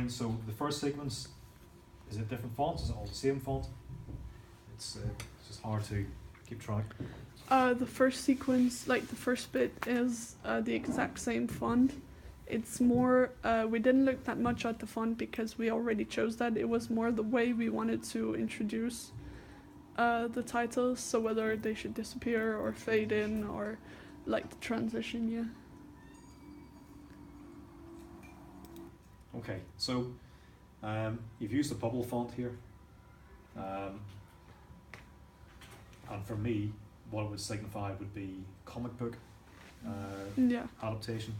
fine. So the first sequence, is it different fonts? Is it all the same font? It's just hard to keep track. The first sequence, like the first bit, is the exact same font. It's more, we didn't look that much at the font because we already chose that. It was more the way we wanted to introduce the titles, so whether they should disappear or fade in or like the transition, yeah. Okay, so you've used the bubble font here. And for me, what it would signify would be comic book Yeah, adaptation.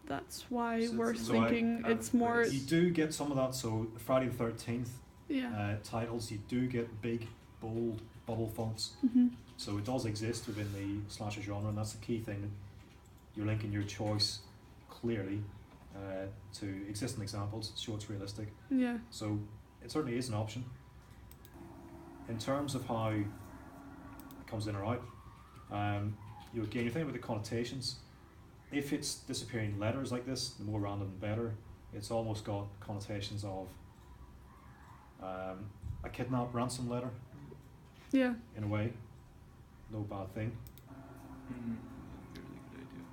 that's why So- we're so thinking it's more, You do get some of that, so Friday the 13th yeah. titles, you do get big, bold bubble fonts. Mm-hmm. So it does exist within the slasher genre, and that's the key thing. You're linking your choice clearly to existing examples, show it's realistic. Yeah. So it certainly is an option. In terms of how it comes in or out, you think about the connotations. If it's disappearing letters like this, the more random the better. It's almost got connotations of a kidnap ransom letter Yeah. in a way. No bad thing. Really good idea.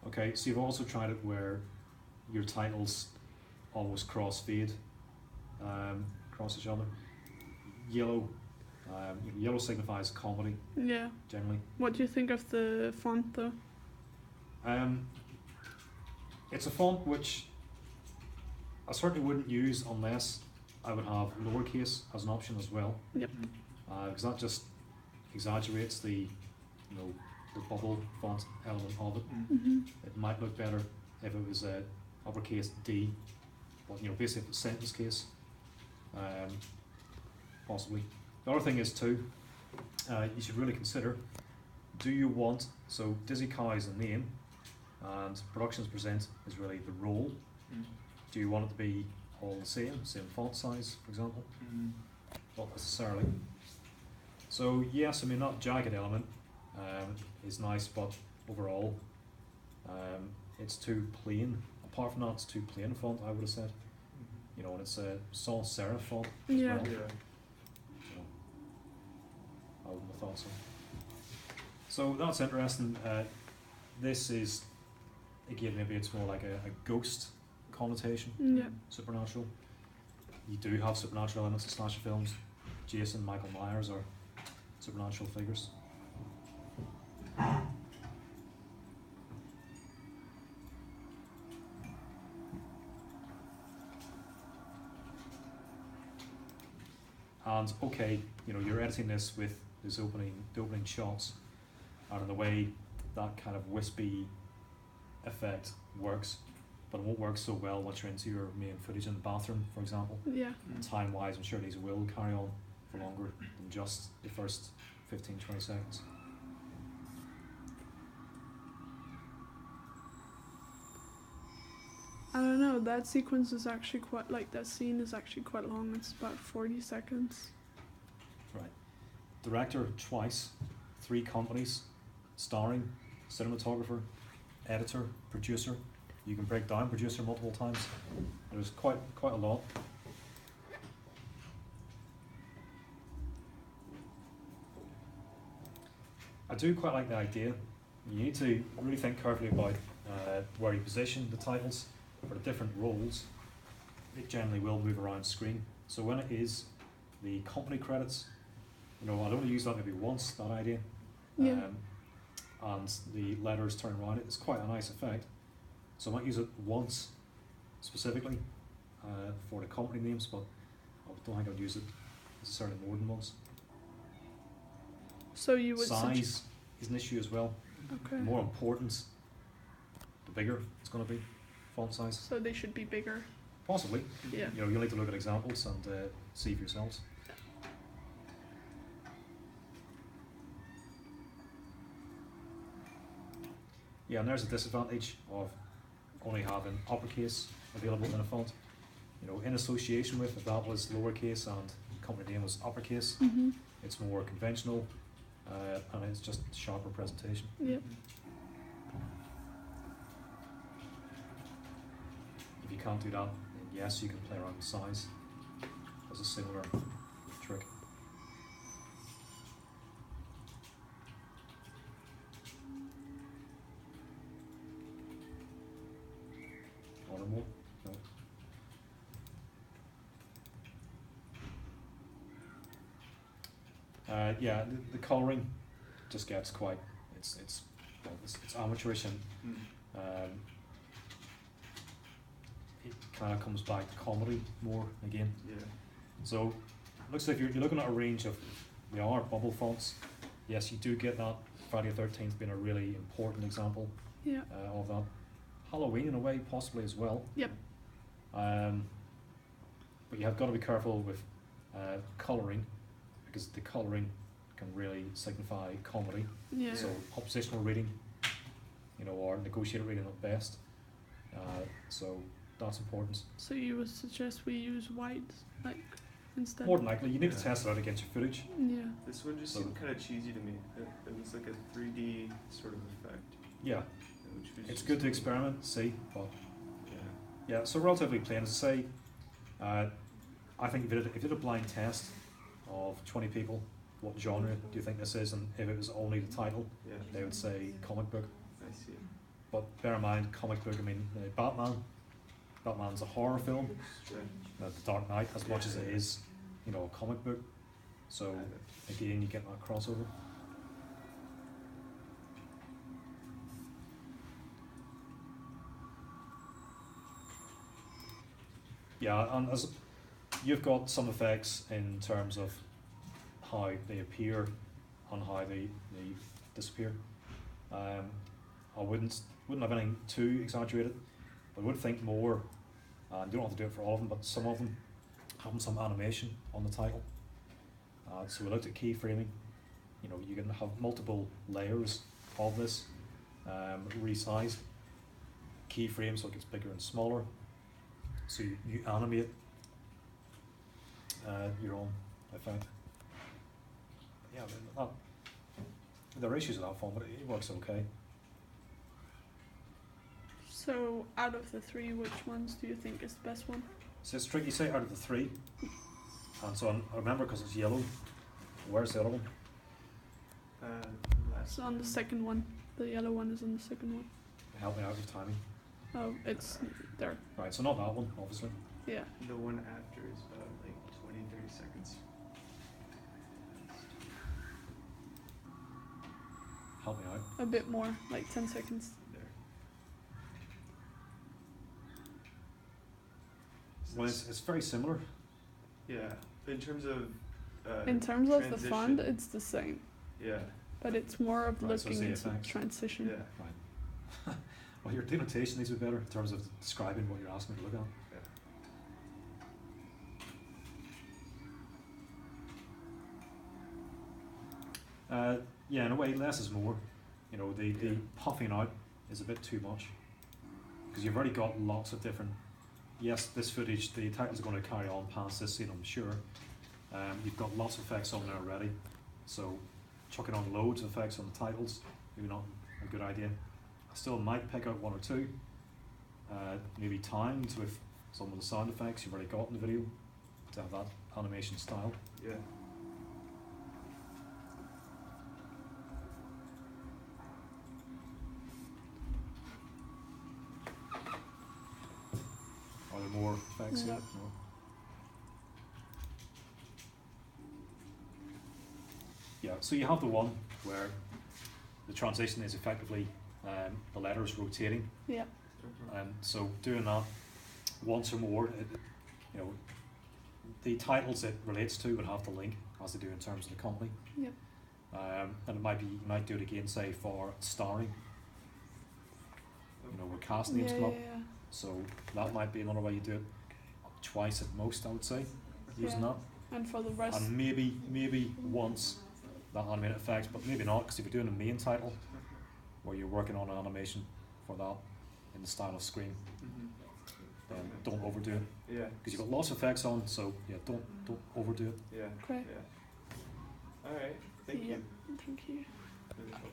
Okay, so you've also tried it where your titles almost cross-fade across each other. Yellow, yellow signifies comedy Yeah. generally. What do you think of the font though? It's a font which I certainly wouldn't use unless I would have lowercase as an option as well, Yep. because that just exaggerates the the bubble font element of it. Mm-hmm. It might look better if it was uppercase D, but basically if it's sentence case, possibly. The other thing is too, you should really consider, do you want, so Dizzy Cow is the name, and Productions Present is really the role. Do you want it to be all the same font size, for example? Not necessarily. So yes, I mean that jagged element is nice, but overall it's too plain. Apart from that, it's too plain font, I would have said. And it's a sans serif font as Yeah. well. Yeah. So, I wouldn't have thought so. So that's interesting. This is, again, maybe it's more like a ghost connotation, Yeah. supernatural. You do have supernatural elements in slasher films. Jason, Michael Myers are supernatural figures. And okay, you're editing this with the opening shots, and in the way that kind of wispy effect works, but it won't work so well once you're into your main footage in the bathroom, for example. Yeah. Time-wise, I'm sure these will carry on for longer than just the first 15-20 seconds. I don't know, that sequence is actually quite, like, that scene is actually quite long. It's about 40 seconds. Right. Director twice, 3 companies, starring, cinematographer, editor, producer. You can break down producer multiple times. There's quite a lot. I do quite like the idea. You need to really think carefully about where you position the titles for the different roles. It generally will move around screen. So when it is the company credits, I'd only use that maybe once, that idea. Yeah. And the letters turn around. It's quite a nice effect. So I might use it once specifically for the company names, but I don't think I would use it necessarily more than once. So you would Size is an issue as well. Okay. The more important, the bigger it's going to be, font size. So they should be bigger. Possibly. Yeah. You'll need to look at examples and see for yourselves. Yeah, and there's a disadvantage of only having uppercase available in a font. In association with, if that was lowercase and company name was uppercase. Mhm. It's more conventional, and it's just sharper presentation. Yep. If you can't do that, then yes, you can play around with size. As a similar trick. One or more? No. Yeah, the colouring just gets quite. It's amateurish, and Mm. it kind of comes back to comedy more again. Yeah. So looks like you're looking at a range of, they are bubble fonts. Yes, you do get that. Friday the 13th being a really important example Yeah. of that. Halloween in a way, possibly as well. Yep. But you have got to be careful with colouring, because the colouring can really signify comedy. Yeah. So oppositional reading, or negotiated reading at best. So that's important. So you would suggest we use white, like, instead? More than likely, you need to Yeah. test it out against your footage. Yeah. This one just So- seemed kind of cheesy to me. It was like a 3D sort of effect. Yeah, Which was it's just good to experiment, see, but Yeah. yeah, so relatively plain. As I say, I think if you did a blind test of 20 people, what genre do you think this is, and if it was only the title, Yeah. they would say comic book. I see. But bear in mind, comic book, I mean, Batman's a horror film, Right. The Dark Knight, as much as it is, a comic book. So again, you get that crossover. Yeah, and as you've got some effects in terms of how they appear and how they disappear. I wouldn't have anything too exaggerated, but I would think more, and you don't have to do it for all of them, but some of them having some animation on the title. So we looked at keyframing. You can have multiple layers of this, resized keyframe so it gets bigger and smaller. So you animate your own effect. Yeah, there are issues with that phone, but it works okay. So out of the three, which ones do you think is the best one? So it's tricky, say out of the three, and so I remember because it's yellow. Where's the other one? Last So on the second one. The yellow one is on the second one. Help me out with timing. Oh, it's there. Right, so not that one, obviously. Yeah. The one after is about like 20-30 seconds. Help me out. A bit more, like 10 seconds. There. Well, it's very similar. Yeah. In terms of In terms of the transition, font, it's the same. Yeah. But it's more of Right, so looking it's the into effects. transition. Yeah. Right. Well, your denotation needs to be better in terms of describing what you're asking me to look at. Yeah, in a way, less is more. The Yeah. puffing out is a bit too much, because you've already got lots of different. Yes, this footage, the titles are going to carry on past this scene, I'm sure. You've got lots of effects on there already, so chucking on loads of effects on the titles, maybe not a good idea. I still might pick out one or two, maybe timed with some of the sound effects you've already got in the video, to have that animation style. Yeah. Are there more effects No. yet? No. Yeah, so you have the one where the transition is effectively the letters rotating, Yeah. and so doing that once or more, the titles it relates to would have to link as they do in terms of the company. Yep. And you might do it again, say for starring, where cast names Yeah, come up. yeah. So that might be another way you do it. Twice at most, I would say, using Yeah. that. And for the rest, And maybe once that animated effects, but maybe not, because if you're doing a main title where you're working on animation for that in the style of Scream, Mm-hmm. then Okay. don't overdo it. Yeah. Because you've got lots of effects on, so yeah, don't overdo it. Yeah. Great. Yeah. All right. Thank Yeah. you. Thank you. Really helpful.